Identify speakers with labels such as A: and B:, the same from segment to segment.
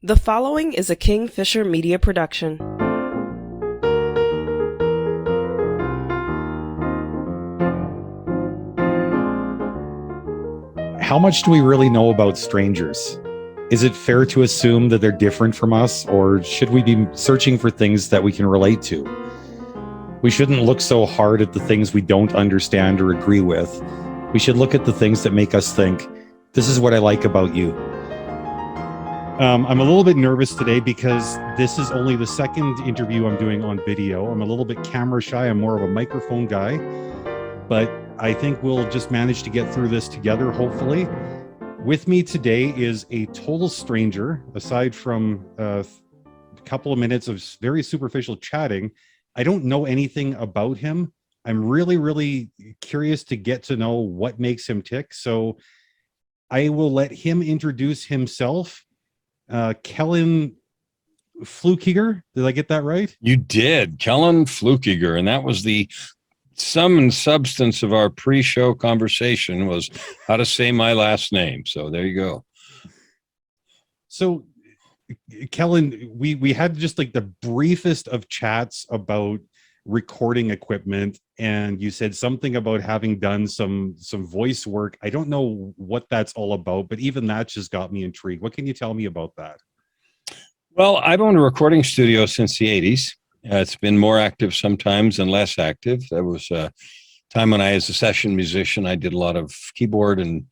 A: The following is a Kingfisher Media production.
B: How much do we really know about strangers? Is it fair to assume that they're different from us, or should we be searching for things that we can relate to? We shouldn't look so hard at the things we don't understand or agree with. We should look at the things that make us think, this is what I like about you. I'm a little bit nervous today because this is only the second interview I'm doing on video. I'm a little bit camera shy. I'm more of a microphone guy, but I think we'll just manage to get through this together, hopefully. With me today is a total stranger, aside from a couple of minutes of very superficial chatting. I don't know anything about him. I'm really curious to get to know what makes him tick. So I will let him introduce himself. Kellan Fluckiger, did I get that right?
C: You did, Kellan Fluckiger, and that was the sum and substance of our pre-show conversation was how to say my last name. So there you go.
B: So, Kellen, we had just like the briefest of chats about recording equipment, and you said something about having done some voice work. I don't know what that's all about, but even that just got me intrigued. What can you tell me about that?
C: Well, I've owned a recording studio since the 80s. It's been more active sometimes and less active. There was a time when I, as a session musician, I did a lot of keyboard and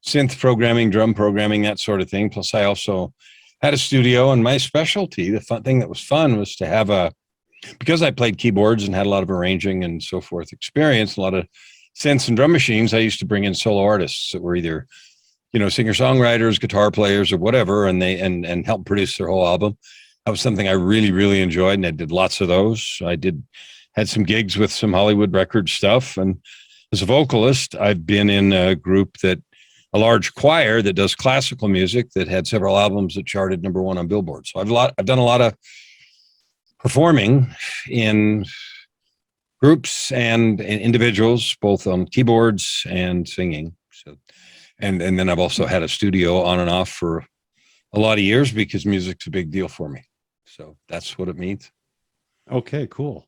C: synth programming, drum programming, that sort of thing. Plus, I also had a studio, and my specialty, the fun thing that was fun was to have because I played keyboards and had a lot of arranging and so forth experience, a lot of synths and drum machines, I used to bring in solo artists that were either, singer-songwriters, guitar players, or whatever, and they and help produce their whole album. That was something I really enjoyed, and I did lots of those. Had some gigs with some Hollywood record stuff, and as a vocalist, I've been in a group a large choir that does classical music that had several albums that charted #1 on Billboard. So I've done a lot of performing in groups and individuals, both on keyboards and singing. So, and then I've also had a studio on and off for a lot of years because music's a big deal for me. So that's what it means.
B: Okay, cool.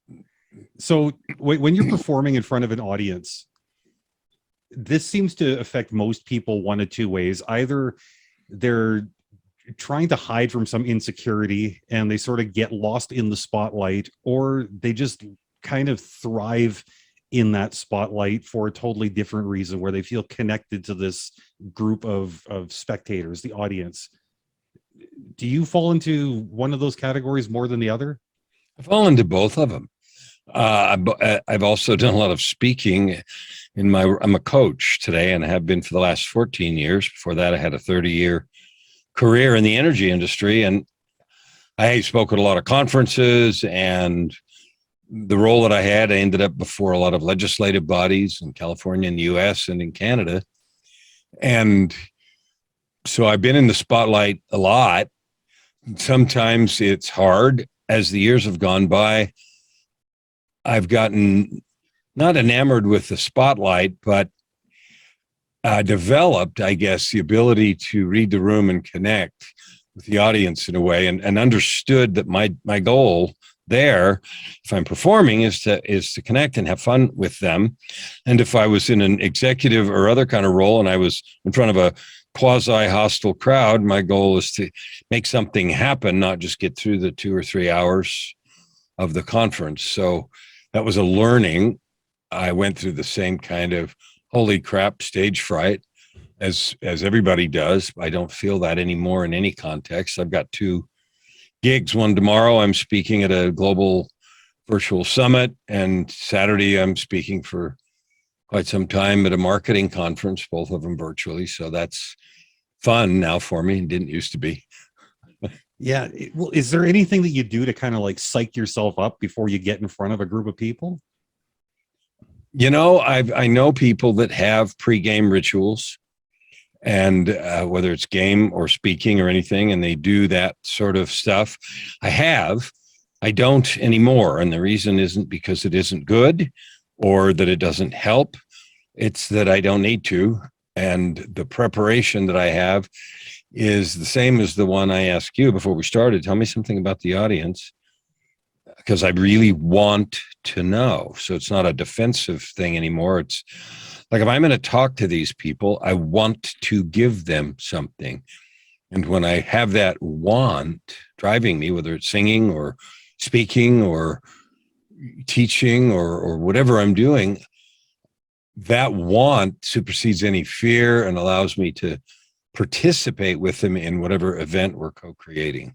B: So when you're performing in front of an audience, this seems to affect most people one of two ways. Either they're trying to hide from some insecurity and they sort of get lost in the spotlight, or they just kind of thrive in that spotlight for a totally different reason, where they feel connected to this group of spectators, the audience. Do you fall into one of those categories more than the other?
C: I fall into both of them. I've also done a lot of speaking. I'm a coach today and have been for the last 14 years. Before that, I had a 30-year career in the energy industry, and I spoke at a lot of conferences, and the role that I ended up before a lot of legislative bodies in California and the US and in Canada. And so I've been in the spotlight a lot. Sometimes it's hard. As the years have gone by, I've gotten not enamored with the spotlight, but developed, I guess, the ability to read the room and connect with the audience in a way, and understood that my goal there, if I'm performing, is to connect and have fun with them. And if I was in an executive or other kind of role and I was in front of a quasi-hostile crowd, my goal is to make something happen, not just get through the 2 or 3 hours of the conference. So that was a learning. I went through the same kind of holy crap stage fright as everybody does. I don't feel that anymore in any context. I've got 2 gigs. One tomorrow, I'm speaking at a global virtual summit, and Saturday I'm speaking for quite some time at a marketing conference, both of them virtually. So that's fun now for me. It didn't used to be.
B: Yeah. Well, is there anything that you do to kind of like psych yourself up before you get in front of a group of people?
C: I know people that have pre-game rituals, and whether it's game or speaking or anything, and they do that sort of stuff. I don't anymore. And the reason isn't because it isn't good or that it doesn't help. It's that I don't need to. And the preparation that I have is the same as the one I asked you before we started. Tell me something about the audience, because I really want to know. So it's not a defensive thing anymore. It's like, if I'm going to talk to these people, I want to give them something. And when I have that want driving me, whether it's singing or speaking or teaching or whatever I'm doing, that want supersedes any fear and allows me to participate with them in whatever event we're co-creating.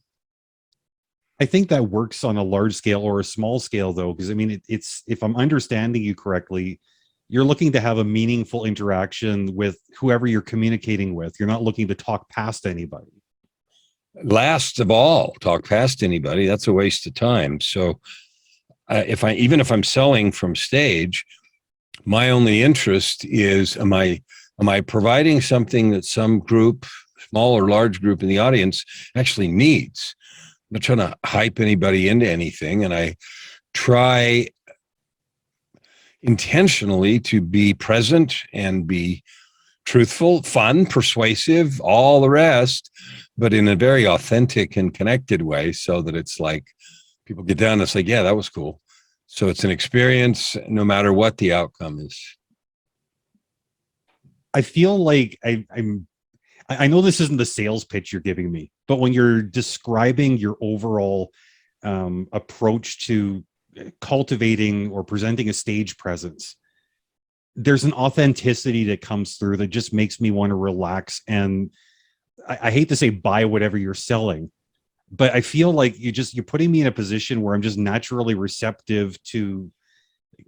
B: I think that works on a large scale or a small scale, though, because I mean, it's, if I'm understanding you correctly, you're looking to have a meaningful interaction with whoever you're communicating with. You're not looking to talk past anybody.
C: Last of all, talk past anybody. That's a waste of time. So even if I'm selling from stage, my only interest is, am I providing something that some group, small or large group in the audience, actually needs? I'm not trying to hype anybody into anything, and I try intentionally to be present and be truthful, fun, persuasive, all the rest, but in a very authentic and connected way, so that it's like people get down and it's like, yeah, that was cool. So it's an experience no matter what the outcome is.
B: I feel like I know this isn't the sales pitch you're giving me, but when you're describing your overall approach to cultivating or presenting a stage presence, there's an authenticity that comes through that just makes me want to relax. And I hate to say buy whatever you're selling, but I feel like you're putting me in a position where I'm just naturally receptive to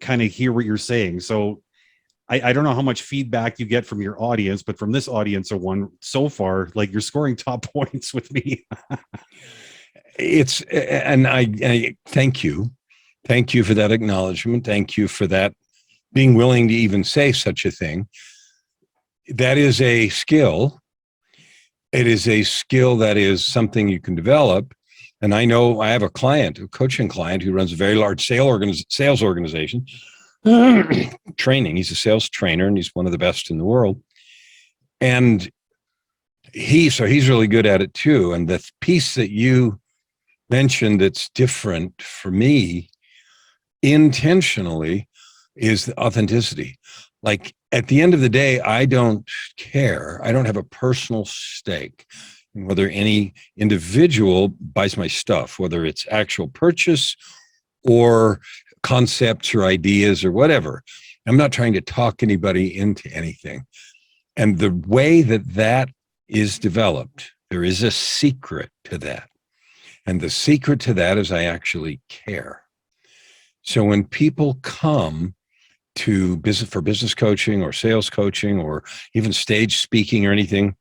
B: kind of hear what you're saying. So I don't know how much feedback you get from your audience, but from this audience or one so far, like, you're scoring top points with me.
C: And I thank you. Thank you for that acknowledgement. Thank you for that, being willing to even say such a thing. That is a skill. It is a skill that is something you can develop. And I know I have a coaching client who runs a very large sales organization, training. He's a sales trainer and he's one of the best in the world. And he's really good at it too. And the piece that you mentioned that's different for me intentionally is the authenticity. Like, at the end of the day, I don't care. I don't have a personal stake in whether any individual buys my stuff, whether it's actual purchase or concepts or ideas or whatever. I'm not trying to talk anybody into anything. And the way that is developed, there is a secret to that. And the secret to that is I actually care. So when people come to business coaching or sales coaching or even stage speaking or anything,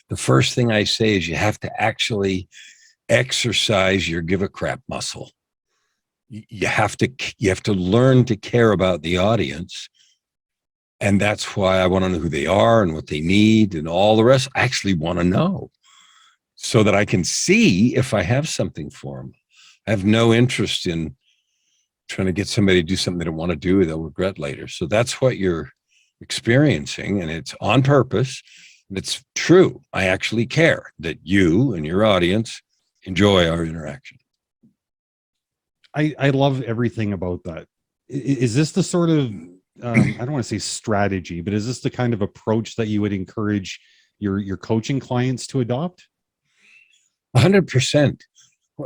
C: the first thing I say is you have to actually exercise your give a crap muscle. You have to learn to care about the audience. And that's why I want to know who they are and what they need and all the rest. I actually want to know so that I can see if I have something for them. I have no interest in trying to get somebody to do something they don't want to do, they'll regret later. So that's what you're experiencing, and it's on purpose. And it's true. I actually care that you and your audience enjoy our interaction.
B: I love everything about that. Is this the sort of, I don't want to say strategy, but is this the kind of approach that you would encourage your coaching clients to adopt?
C: 100%.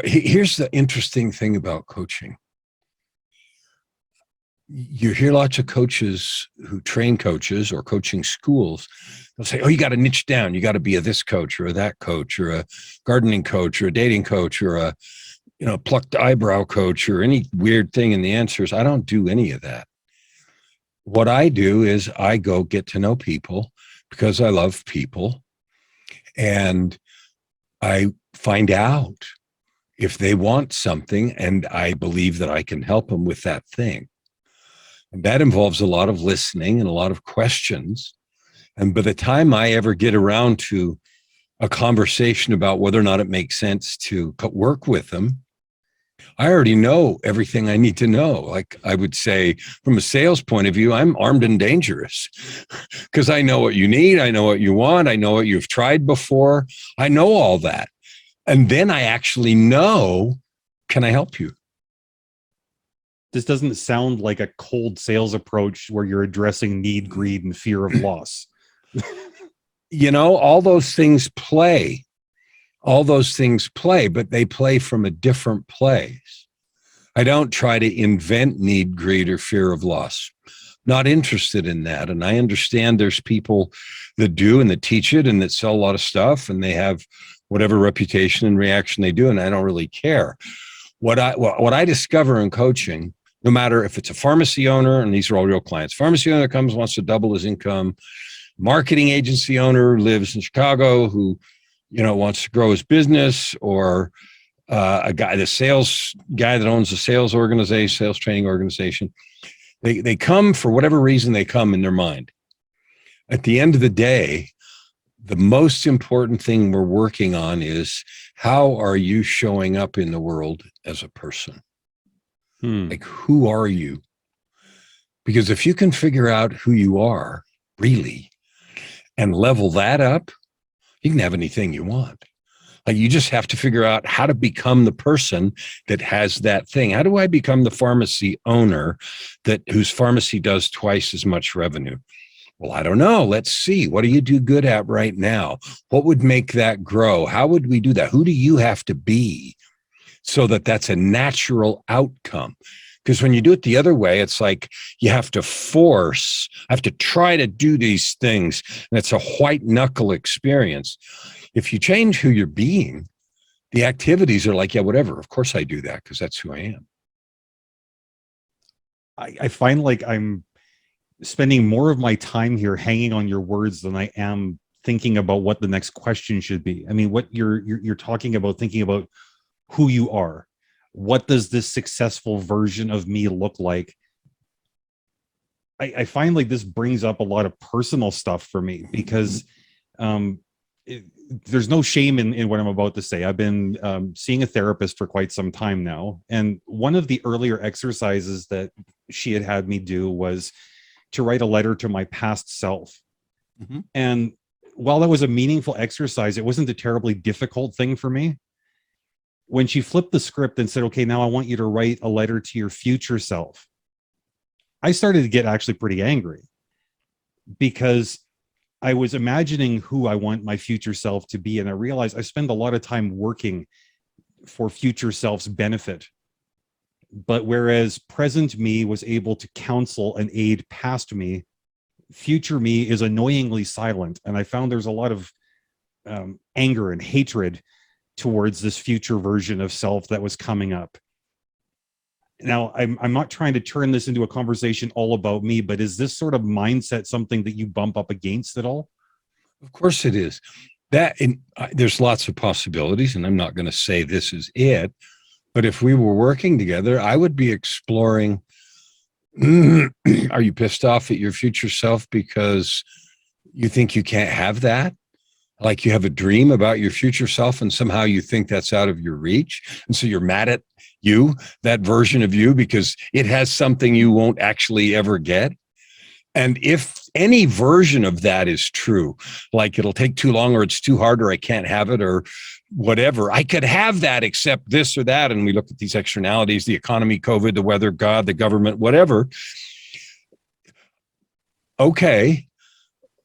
C: Here's the interesting thing about coaching. You hear lots of coaches who train coaches or coaching schools. They'll say, oh, you got to niche down. You got to be a this coach or a that coach or a gardening coach or a dating coach or a, plucked eyebrow coach or any weird thing. And the answer is, I don't do any of that. What I do is I go get to know people because I love people. And I find out if they want something and I believe that I can help them with that thing. And that involves a lot of listening and a lot of questions. And by the time I ever get around to a conversation about whether or not it makes sense to work with them, I already know everything I need to know. Like I would say, from a sales point of view, I'm armed and dangerous because I know what you need. I know what you want. I know what you've tried before. I know all that. And then I actually know, can I help you?
B: This doesn't sound like a cold sales approach where you're addressing need, greed, and fear of loss.
C: You know, all those things play. All those things play, but they play from a different place. I don't try to invent need, greed, or fear of loss. Not interested in that. And I understand there's people that do and that teach it and that sell a lot of stuff and they have whatever reputation and reaction they do. And I don't really care. What I discover in coaching, no matter if it's a pharmacy owner, and these are all real clients, pharmacy owner comes, wants to double his income, marketing agency owner lives in Chicago who, wants to grow his business, or the sales guy that owns a sales organization, sales training organization. They come for whatever reason they come in their mind. At the end of the day, the most important thing we're working on is how are you showing up in the world as a person? Like, who are you? Because if you can figure out who you are really and level that up, you can have anything you want. Like, you just have to figure out how to become the person that has that thing. How do I become the pharmacy owner whose pharmacy does twice as much revenue? Well, I don't know. Let's see. What do you do good at right now? What would make that grow? How would we do that? Who do you have to be so that that's a natural outcome? Because when you do it the other way, it's like you have to try to do these things. And it's a white knuckle experience. If you change who you're being, the activities are like, yeah, whatever. Of course I do that because that's who I am.
B: I find like I'm spending more of my time here hanging on your words than I am thinking about what the next question should be. I mean, what you're talking about, thinking about who you are. What does this successful version of me look like? I find like this brings up a lot of personal stuff for me because there's no shame in what I'm about to say. I've been seeing a therapist for quite some time now. And one of the earlier exercises that she had me do was to write a letter to my past self. Mm-hmm. And while that was a meaningful exercise, it wasn't a terribly difficult thing for me. When she flipped the script and said, okay, now I want you to write a letter to your future self, I started to get actually pretty angry because I was imagining who I want my future self to be. And I realized I spend a lot of time working for future self's benefit. But whereas present me was able to counsel and aid past me, future me is annoyingly silent. And I found there's a lot of anger and hatred towards this future version of self that was coming up. Now, I'm not trying to turn this into a conversation all about me, but is this sort of mindset something that you bump up against at all?
C: Of course it is. There's lots of possibilities, and I'm not going to say this is it, but if we were working together, I would be exploring, are you pissed off at your future self because you think you can't have that? Like you have a dream about your future self and somehow you think that's out of your reach. And so you're mad at that version of you, because it has something you won't actually ever get. And if any version of that is true, like it'll take too long or it's too hard or I can't have it or whatever, I could have that except this or that. And we look at these externalities, the economy, COVID, the weather, God, the government, whatever. Okay.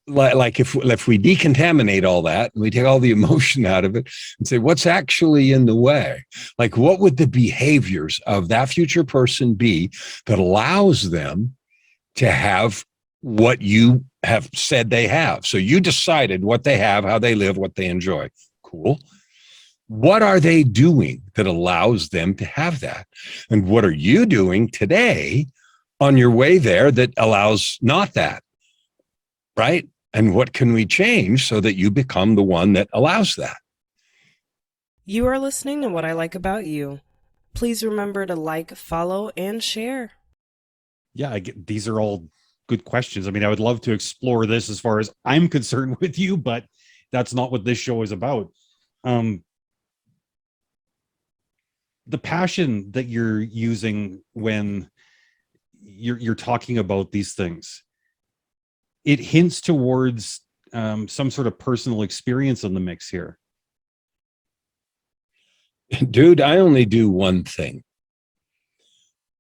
C: Like if we decontaminate all that and we take all the emotion out of it and say, what's actually in the way? Like, what would the behaviors of that future person be that allows them to have what you have said they have? So you decided what they have, how they live, what they enjoy. Cool. What are they doing that allows them to have that? And what are you doing today on your way there that allows not that? Right? And what can we change so that you become the one that allows that?
A: You are listening to What I Like About You. Please remember to like, follow, and share.
B: Yeah, these are all good questions. I mean, I would love to explore this as far as I'm concerned with you, but that's not what this show is about. the passion that you're using when you're talking about these things, it hints towards some sort of personal experience in the mix here.
C: Dude, I only do one thing.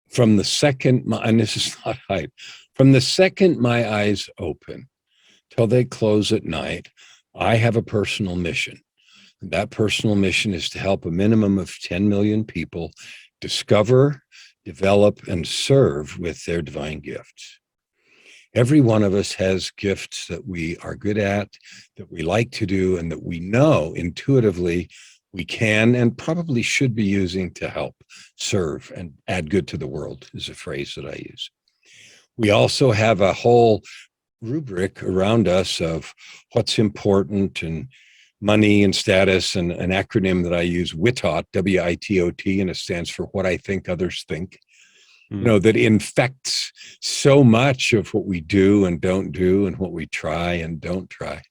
C: From the second, and this is not hype, from the second my eyes open till they close at night, I have a personal mission. And that personal mission is to help a minimum of 10 million people discover, develop, and serve with their divine gifts. Every one of us has gifts that we are good at, that we like to do, and that we know intuitively we can and probably should be using to help serve and add good to the world, is a phrase that I use. We also have a whole rubric around us of what's important, and money and status, and an acronym that I use, WITOT, W-I-T-O-T, and it stands for what I think others think. You know, that infects so much of what we do and don't do, and what we try and don't try.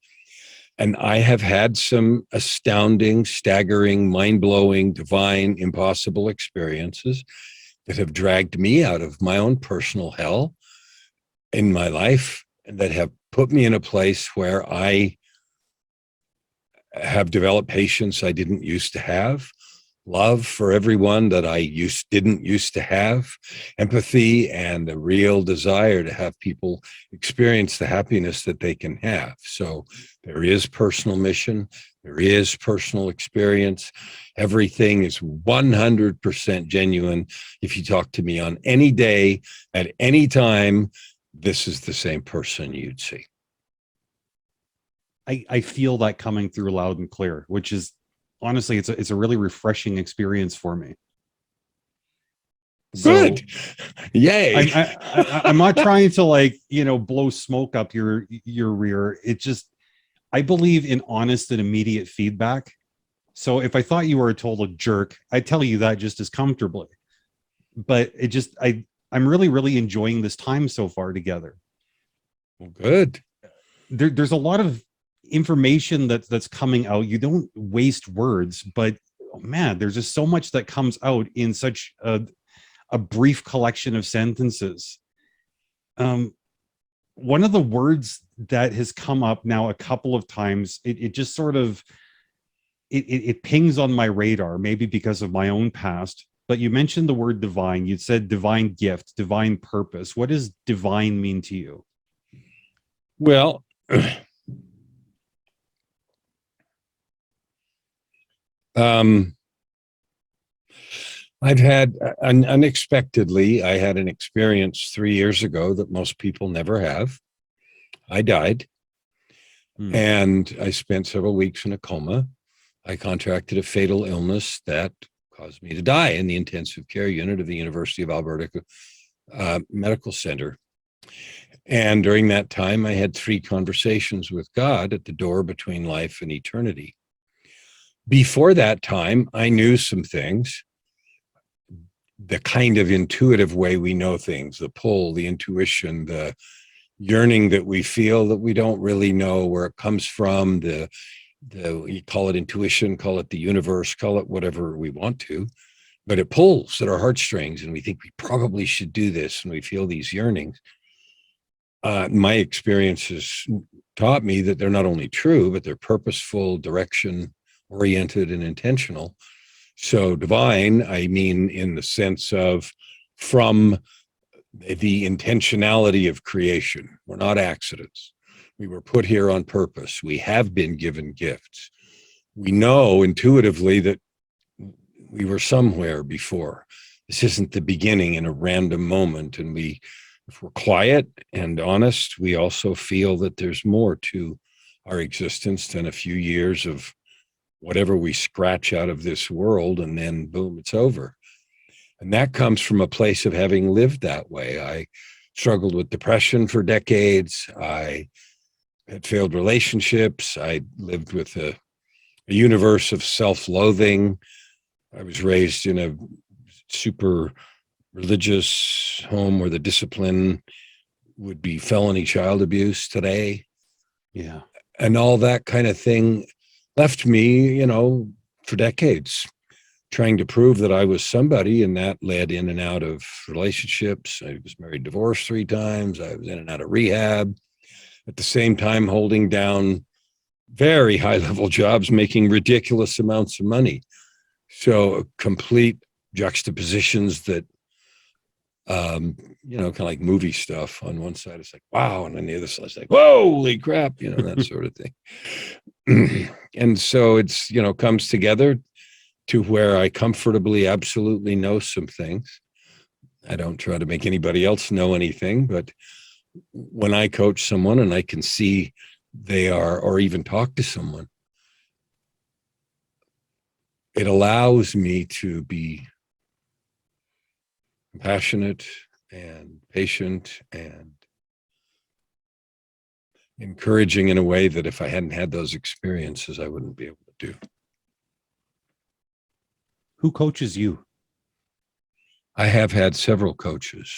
C: And I have had some astounding, staggering, mind-blowing, divine, impossible experiences that have dragged me out of my own personal hell in my life, and that have put me in a place where I have developed patience I didn't used to have, love for everyone that I didn't used to have, empathy, and a real desire to have people experience the happiness that they can have. So there is personal mission, there is personal experience. Everything is 100% genuine. If you talk to me on any day, at any time, this is the same person you'd see.
B: I feel that coming through loud and clear, which is honestly, it's a really refreshing experience for me.
C: Good. So, yay.
B: I'm not trying to, like, blow smoke up your rear. It just, I believe in honest and immediate feedback. So if I thought you were a total jerk, I'd tell you that just as comfortably. But it just, I'm really, really enjoying this time so far together.
C: Well, good.
B: There's a lot of information that's coming out. You don't waste words, but oh man, there's just so much that comes out in such a brief collection of sentences. One of the words that has come up now a couple of times, it just sort of it pings on my radar, maybe because of my own past, but you mentioned the word divine. You said divine gift, divine purpose. What does divine mean to you?
C: Well, I've had unexpectedly, I had an experience 3 years ago that most people never have. I died, and I spent several weeks in a coma. I contracted a fatal illness that caused me to die in the intensive care unit of the University of Alberta Medical Center. And during that time, I had 3 conversations with God at the door between life and eternity. Before that time, I knew some things, the kind of intuitive way we know things, the pull, the intuition, the yearning that we feel that we don't really know where it comes from, you call it intuition, call it the universe, call it whatever we want to, but it pulls at our heartstrings and we think we probably should do this, and we feel these yearnings. My experiences taught me that they're not only true, but they're purposeful, direction-oriented, and intentional. So divine, I mean, in the sense of from the intentionality of creation. We're not accidents. We were put here on purpose. We have been given gifts. We know intuitively that we were somewhere before. This isn't the beginning in a random moment. And if we're quiet and honest, we also feel that there's more to our existence than a few years of whatever we scratch out of this world, and then boom, it's over. And that comes from a place of having lived that way. I struggled with depression for decades. I had failed relationships. I lived with a universe of self-loathing. I was raised in a super religious home where the discipline would be felony child abuse today.
B: Yeah.
C: And all that kind of thing left me, for decades trying to prove that I was somebody, and that led in and out of relationships. I was married, divorced 3 times. I was in and out of rehab. At the same time, holding down very high level jobs, making ridiculous amounts of money. So complete juxtapositions that, kind of like movie stuff. On one side, it's like, wow. And on the other side, it's like, whoa, holy crap, that sort of thing. And so it's, comes together to where I comfortably, absolutely know some things. I don't try to make anybody else know anything, but when I coach someone and I can see they are, or even talk to someone, it allows me to be compassionate and patient and encouraging in a way that if I hadn't had those experiences, I wouldn't be able to do.
B: Who coaches you?
C: I have had several coaches.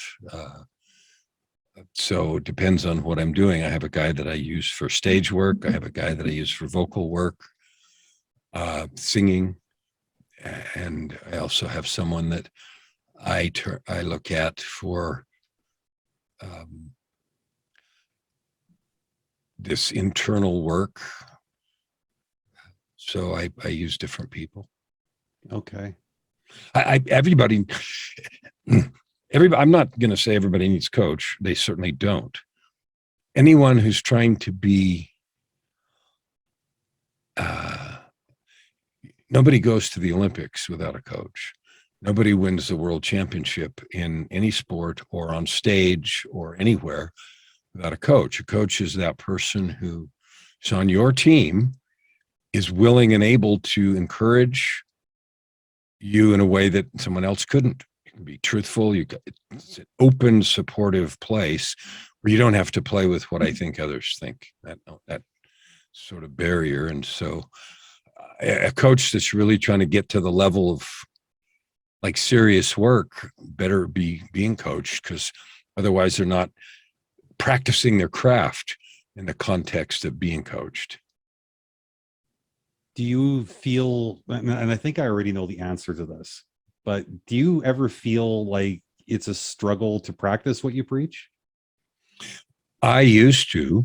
C: So it depends on what I'm doing. I have a guy that I use for stage work. I have a guy that I use for vocal work, singing. And I also have someone that I look at for this internal work. So I use different people.
B: Okay.
C: Everybody, I'm not going to say everybody needs a coach. They certainly don't. Anyone who's trying to be, nobody goes to the Olympics without a coach. Nobody wins the world championship in any sport or on stage or anywhere without a coach. A coach is that person who is on your team, is willing and able to encourage you in a way that someone else couldn't. You can be truthful. It's an open, supportive place where you don't have to play with what I think others think, that sort of barrier. And so a coach that's really trying to get to the level of like serious work better be being coached, because otherwise they're not practicing their craft in the context of being coached.
B: Do you feel, and I think I already know the answer to this, but do you ever feel like it's a struggle to practice what you preach?
C: I used to.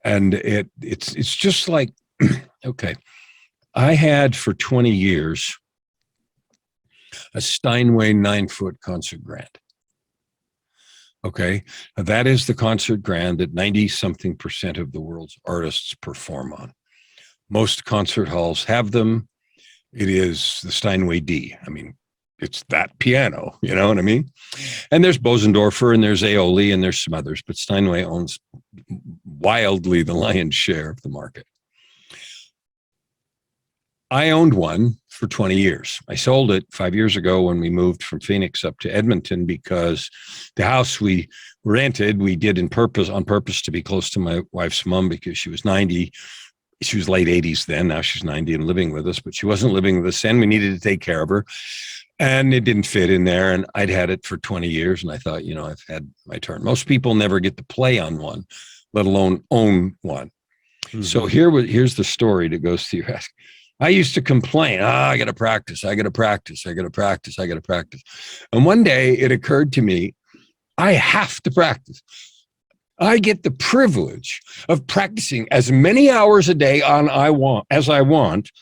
C: And it's just like, okay, I had for 20 years a Steinway 9-foot concert grand. Okay, that is the concert grand that 90-something% of the world's artists perform on. Most concert halls have them. It is the Steinway D. I mean, it's that piano, you know what I mean? And there's Bosendorfer and there's Aeoli and there's some others, but Steinway owns wildly the lion's share of the market. I owned one for 20 years. I sold it 5 years ago when we moved from Phoenix up to Edmonton, because the house we rented, we did on purpose to be close to my wife's mom, because she was 90. She was late 80s then. Now she's 90 and living with us, but she wasn't living with us then. We needed to take care of her. And it didn't fit in there. And I'd had it for 20 years. And I thought, I've had my turn. Most people never get to play on one, let alone own one. Mm-hmm. So here's the story that goes through your head. I used to complain, I got to practice. And one day it occurred to me, I have to practice. I get the privilege of practicing as many hours a day as I want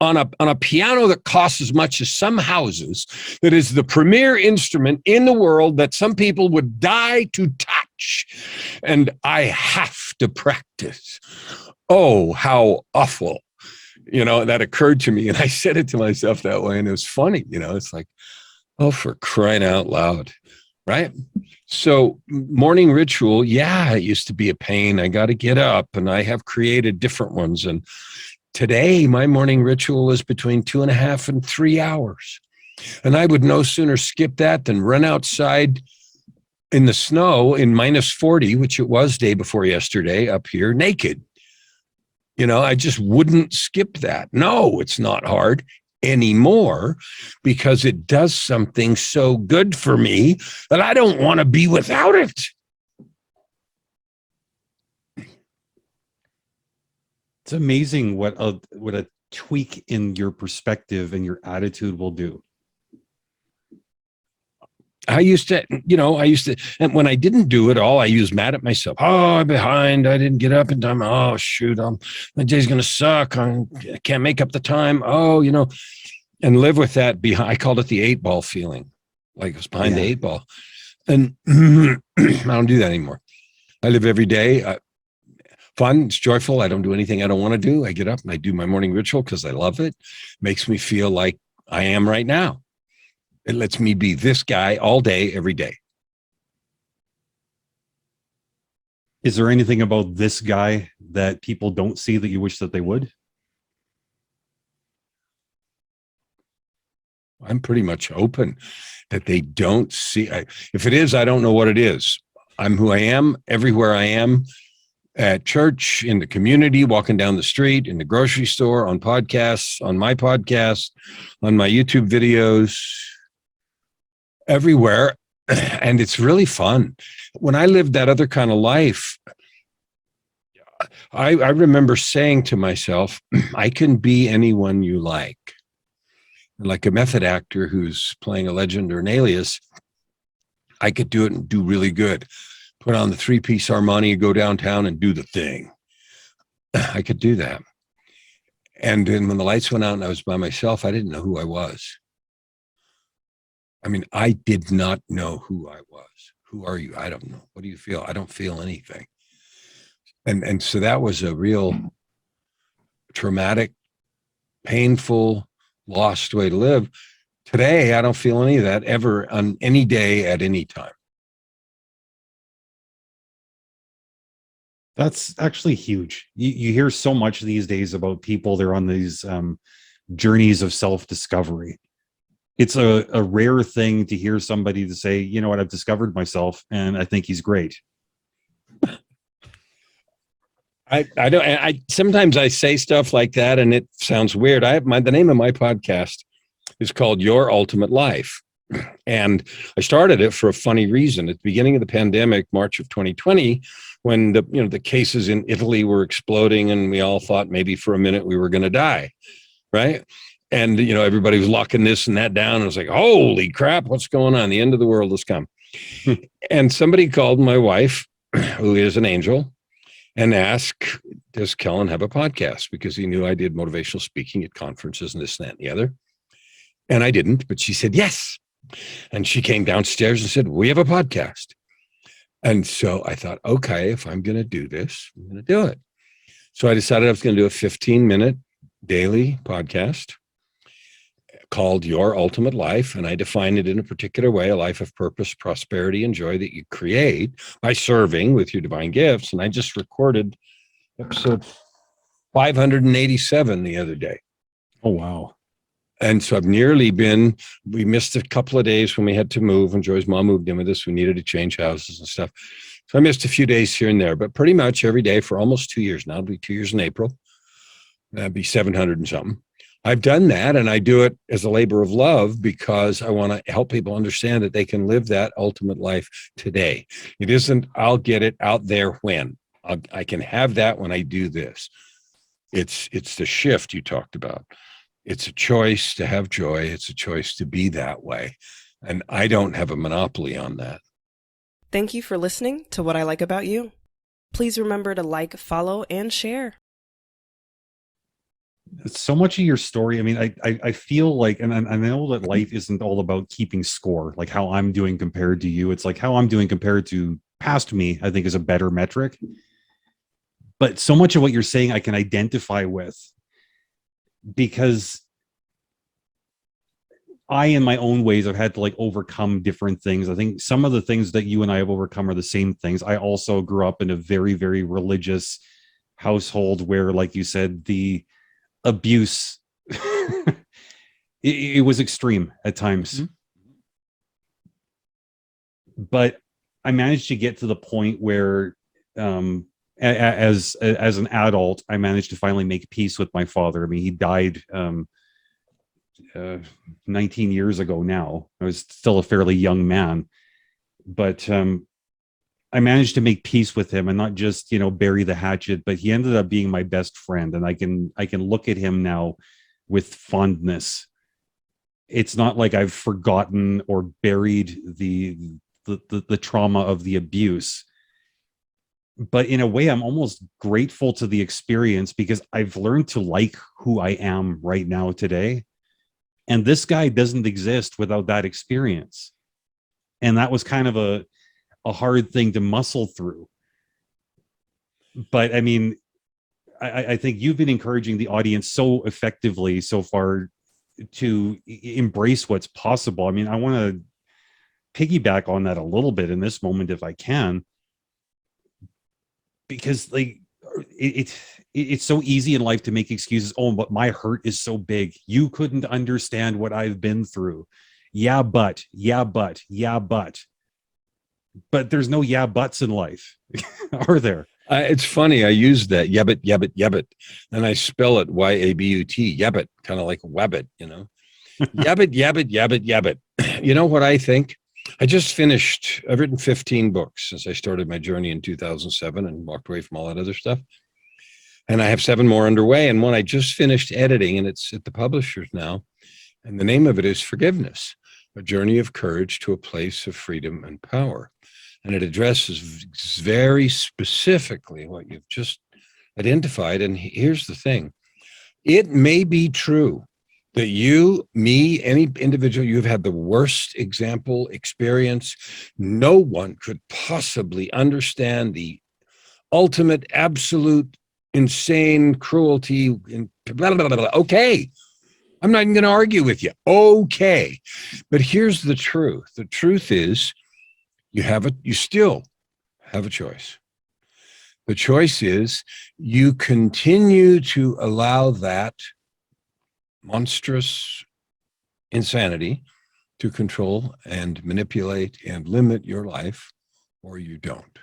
C: on a piano that costs as much as some houses, that is the premier instrument in the world that some people would die to touch. And I have to practice. Oh, how awful. That occurred to me. And I said it to myself that way. And it was funny. It's like, oh, for crying out loud. Right? So morning ritual, it used to be a pain. I got to get up, and I have created different ones. And today my morning ritual is between 2.5 and 3 hours. And I would no sooner skip that than run outside in the snow in -40, which it was day before yesterday up here, naked. I just wouldn't skip that. No, it's not hard anymore, because it does something so good for me that I don't want to be without it.
B: It's amazing what a tweak in your perspective and your attitude will do?
C: I used to, and when I didn't do it all, I was mad at myself. Oh, I'm behind. I didn't get up in time. Oh, shoot. My day's going to suck. I can't make up the time. Oh, and live with that behind. I called it the 8-ball feeling. Like it was behind the 8-ball. And I don't do that anymore. I live every day. Fun. It's joyful. I don't do anything I don't want to do. I get up and I do my morning ritual because I love it. Makes me feel like I am right now. It lets me be this guy all day, every day.
B: Is there anything about this guy that people don't see that you wish that they would?
C: I'm pretty much open that they don't see. If it is, I don't know what it is. I'm who I am everywhere I am, at church, in the community, walking down the street, in the grocery store, on podcasts, on my podcast, on my YouTube videos, everywhere. And it's really fun. When I lived that other kind of life, I remember saying to myself, I can be anyone you like a method actor who's playing a legend or an alias. I could do it and do really good. Put on the 3-piece Armani and go downtown and do the thing. I could do that. And then when the lights went out and I was by myself, I didn't know who I was. I mean, I did not know who I was. Who are you? I don't know. What do you feel? I don't feel anything. And so that was a real traumatic, painful, lost way to live. Today, I don't feel any of that ever on any day at any time.
B: That's actually huge. You hear so much these days about people, they're on these journeys of self-discovery. It's a rare thing to hear somebody to say, you know what, I've discovered myself and I think he's great.
C: I sometimes I say stuff like that and it sounds weird. The name of my podcast is called Your Ultimate Life. And I started it for a funny reason. At the beginning of the pandemic, March of 2020, when the cases in Italy were exploding and we all thought maybe for a minute we were going to die, right? And, everybody was locking this and that down. And I was like, holy crap, what's going on? The end of the world has come. And somebody called my wife, who is an angel, and asked, does Kellen have a podcast? Because he knew I did motivational speaking at conferences and this, and that, and the other. And I didn't, but she said, yes. And she came downstairs and said, we have a podcast. And so I thought, okay, if I'm going to do this, I'm going to do it. So I decided I was going to do a 15-minute daily podcast called Your Ultimate Life. And I define it in a particular way, a life of purpose, prosperity, and joy that you create by serving with your divine gifts. And I just recorded episode 587 the other day.
B: Oh, wow.
C: And so we missed a couple of days when we had to move, and Joy's mom moved in with us. We needed to change houses and stuff. So I missed a few days here and there, but pretty much every day for almost 2 years now. It'll be 2 years in April. That'd be 700 and something. I've done that, and I do it as a labor of love because I want to help people understand that they can live that ultimate life today. It isn't, I'll get it out there when. I can have that when I do this. It's the shift you talked about. It's a choice to have joy. It's a choice to be that way. And I don't have a monopoly on that.
A: Thank you for listening to What I Like About You. Please remember to like, follow, and share.
B: So much of your story, I mean, I feel like, and I know that life isn't all about keeping score, like how I'm doing compared to you. It's like how I'm doing compared to past me, I think is a better metric. But so much of what you're saying I can identify with, because I, in my own ways, have had to overcome different things. I think some of the things that you and I have overcome are the same things. I also grew up in a very, very religious household where, like you said, the abuse, it was extreme at times. Mm-hmm. But I managed to get to the point where, as an adult, I managed to finally make peace with my father. I mean, he died 19 years ago now. I was still a fairly young man, but I managed to make peace with him and not just, bury the hatchet, but he ended up being my best friend. And I can look at him now with fondness. It's not like I've forgotten or buried the trauma of the abuse, but in a way I'm almost grateful to the experience because I've learned to like who I am right now today. And this guy doesn't exist without that experience. And that was kind of a hard thing to muscle through. But I mean, I think you've been encouraging the audience so effectively so far to embrace what's possible. I mean, I want to piggyback on that a little bit in this moment if I can, because like it's so easy in life to make excuses. Oh, but my hurt is so big. You couldn't understand what I've been through. Yeah, but there's no yeah buts in life, are there?
C: It's funny. I use that yabbit, and I spell it Y-A-B-U-T, yabbit, kind of like wabbit, yabbit. You know what I think? I've written 15 books since I started my journey in 2007 and walked away from all that other stuff. And I have 7 more underway. And one I just finished editing, and it's at the publishers now. And the name of it is Forgiveness, a journey of courage to a place of freedom and power. And it addresses very specifically what you've just identified. And here's the thing. It may be true that you, me, any individual, you've had the worst experience. No one could possibly understand the ultimate, absolute, insane cruelty. Blah, blah, blah, blah. Okay. I'm not even going to argue with you. Okay. But here's the truth. The truth is you still have a choice. The choice is you continue to allow that monstrous insanity to control and manipulate and limit your life, or you don't.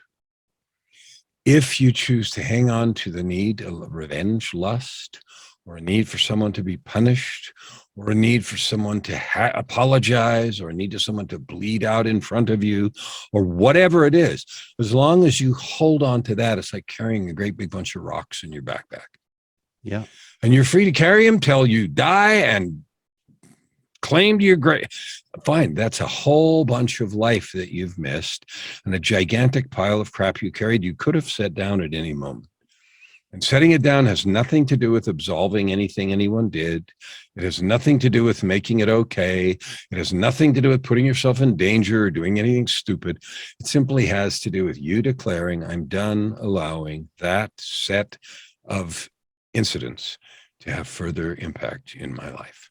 C: If you choose to hang on to the need of revenge, lust, or a need for someone to be punished, or a need for someone to apologize, or a need for someone to bleed out in front of you, or whatever it is, as long as you hold on to that, it's like carrying a great big bunch of rocks in your backpack.
B: Yeah.
C: And you're free to carry them till you die and claim to your grave. Fine, that's a whole bunch of life that you've missed and a gigantic pile of crap you carried you could have set down at any moment. And setting it down has nothing to do with absolving anything anyone did. It has nothing to do with making it okay. It has nothing to do with putting yourself in danger or doing anything stupid. It simply has to do with you declaring, I'm done allowing that set of incidents to have further impact in my life.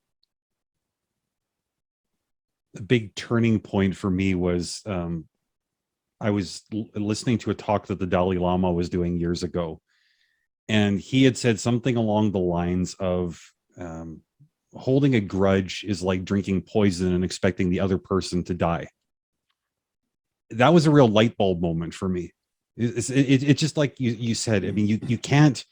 B: The big turning point for me was I was listening to a talk that the Dalai Lama was doing years ago. And he had said something along the lines of holding a grudge is like drinking poison and expecting the other person to die. That was a real light bulb moment for me. It's just like you said. I mean, you can't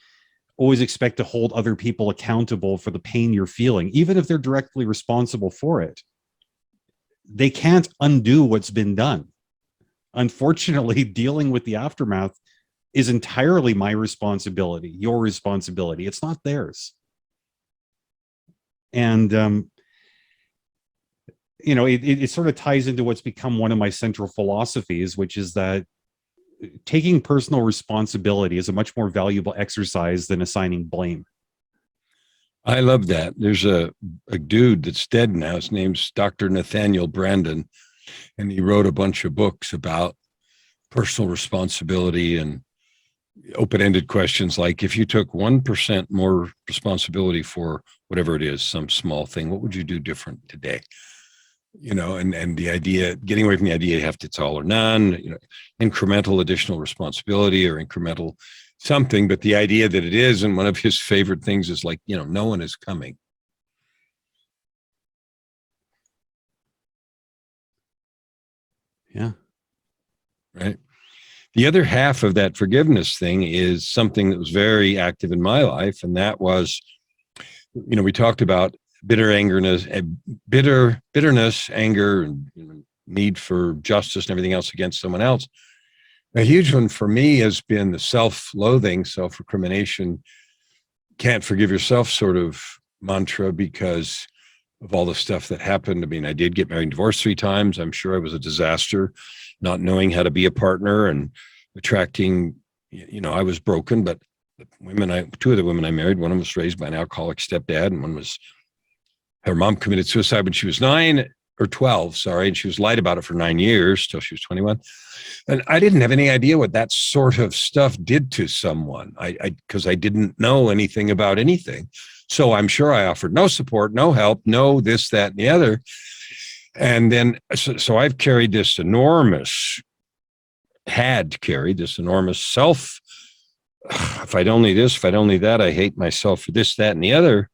B: always expect to hold other people accountable for the pain you're feeling, even if they're directly responsible for it. They can't undo what's been done. Unfortunately, dealing with the aftermath is entirely my responsibility, your responsibility. It's not theirs. And, it sort of ties into what's become one of my central philosophies, which is that taking personal responsibility is a much more valuable exercise than assigning blame.
C: I love that. There's a dude that's dead now. His name's Dr. Nathaniel Branden, and he wrote a bunch of books about personal responsibility and open-ended questions like, if you took 1% more responsibility for whatever it is, some small thing, what would you do different today? And the idea, getting away from the idea you have to, it's all or none, incremental additional responsibility or incremental something, but the idea that it is, and one of his favorite things is like, no one is coming.
B: Yeah.
C: Right. The other half of that forgiveness thing is something that was very active in my life. And that was, we talked about bitterness, anger, and need for justice and everything else against someone else. A huge one for me has been the self-loathing, self-recrimination, can't forgive yourself sort of mantra because of all the stuff that happened. I mean, I did get married and divorced 3 times. I'm sure I was a disaster, not knowing how to be a partner and attracting, I was broken, but two of the women I married, one of them was raised by an alcoholic stepdad, and one was, her mom committed suicide when she was 9 or 12, sorry, and she was lied about it for 9 years till she was 21. And I didn't have any idea what that sort of stuff did to someone. Because I didn't know anything about anything. So I'm sure I offered no support, no help, no this, that, and the other. And then, so I've carried this enormous, self. If I'd only this, if I'd only that, I hate myself for this, that, and the other.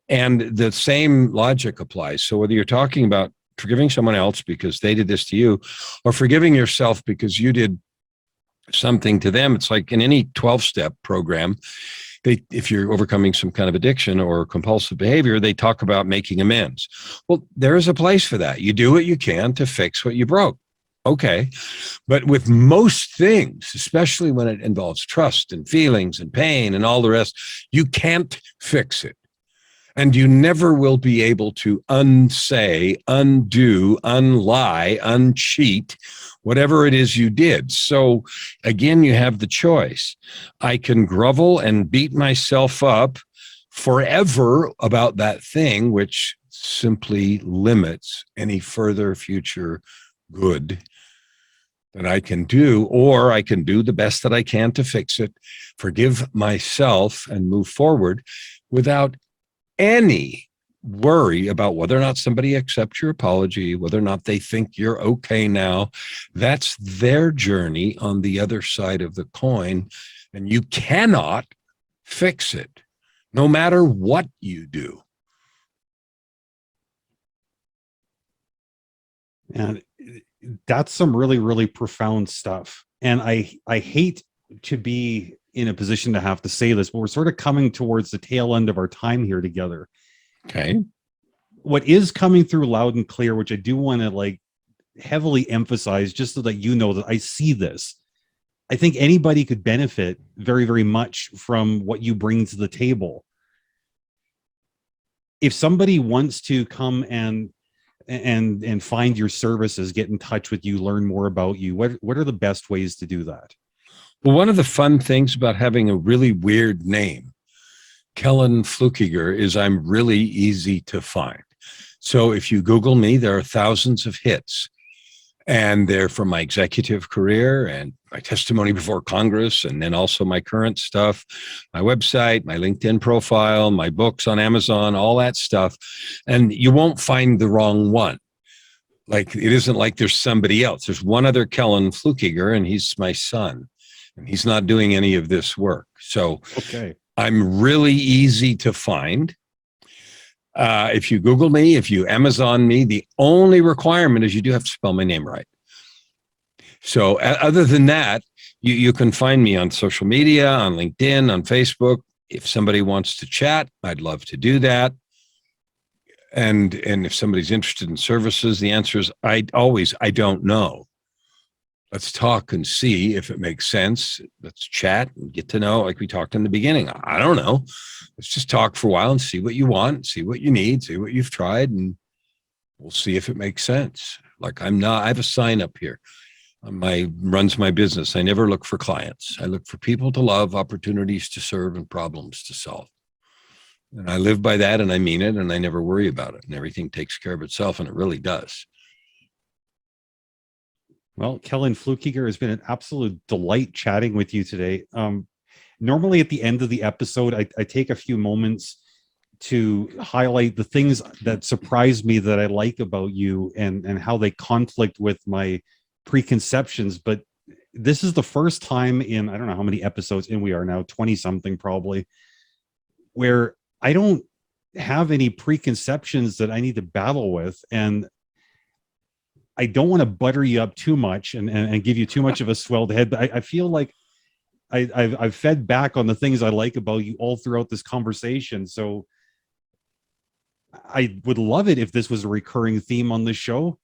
C: And the same logic applies. So whether you're talking about forgiving someone else because they did this to you, or forgiving yourself because you did something to them, it's like in any 12-step program, if you're overcoming some kind of addiction or compulsive behavior, they talk about making amends. Well, there is a place for that. You do what you can to fix what you broke. Okay. But with most things, especially when it involves trust and feelings and pain and all the rest, you can't fix it. And you never will be able to unsay, undo, unlie, uncheat, whatever it is you did. So again, you have the choice. I can grovel and beat myself up forever about that thing, which simply limits any further future good that I can do, or I can do the best that I can to fix it, forgive myself and move forward without any worry about whether or not somebody accepts your apology, whether or not they think you're okay now. That's their journey on the other side of the coin, and you cannot fix it, no matter what you do.
B: And that's some really, really profound stuff. And I hate to be in a position to have to say this, but we're sort of coming towards the tail end of our time here together.
C: Okay.
B: What is coming through loud and clear, which I do want to like heavily emphasize, just so that you know that I see this. I think anybody could benefit very, very much from what you bring to the table. If somebody wants to come and find your services, get in touch with you, learn more about you, what are the best ways to do that?
C: Well, one of the fun things about having a really weird name, Kellan Fluckiger, is I'm really easy to find. So if you Google me, there are thousands of hits, and they're from my executive career and my testimony before Congress, and then also my current stuff, my website, my LinkedIn profile, my books on Amazon, all that stuff. And you won't find the wrong one. Like, it isn't like there's somebody else. There's one other Kellan Fluckiger, and he's my son. And he's not doing any of this work. So
B: okay,
C: I'm really easy to find. If you Google me, if you Amazon me, the only requirement is you do have to spell my name right. So other than that, you can find me on social media, on LinkedIn, on Facebook. If somebody wants to chat, I'd love to do that. And if somebody's interested in services, the answer is I don't know. Let's talk and see if it makes sense. Let's chat and get to know, like we talked in the beginning. I don't know. Let's just talk for a while and see what you want, see what you need, see what you've tried, and we'll see if it makes sense. Like I have a sign up here. Runs my business. I never look for clients. I look for people to love, opportunities to serve, and problems to solve. And I live by that, and I mean it, and I never worry about it. And everything takes care of itself, and it really does.
B: Well, Kellan Fluckiger, has been an absolute delight chatting with you today. Normally at the end of the episode, I take a few moments to highlight the things that surprise me that I like about you and how they conflict with my preconceptions. But this is the first time in, I don't know how many episodes in we are now, 20 something probably, where I don't have any preconceptions that I need to battle with. And I don't want to butter you up too much and give you too much of a swelled head, but I feel like I've fed back on the things I like about you all throughout this conversation. So I would love it if this was a recurring theme on this show.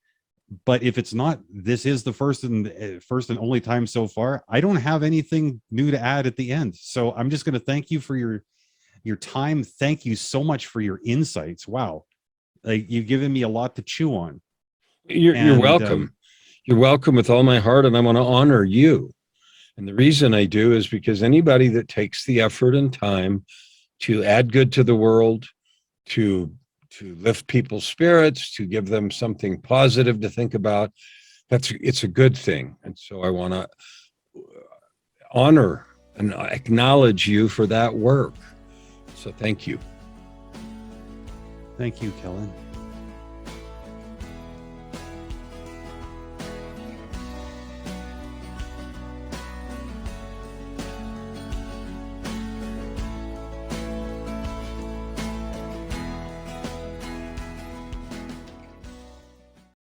B: But if it's not, this is the first and only time so far. I don't have anything new to add at the end. So I'm just going to thank you for your time. Thank you so much for your insights. Wow. Like, you've given me a lot to chew on.
C: You're welcome. You're welcome with all my heart, and I want to honor you. And the reason I do is because anybody that takes the effort and time to add good to the world, to lift people's spirits, to give them something positive to think about, it's a good thing. And so I want to honor and acknowledge you for that work. So thank you.
B: Thank you, Kellen.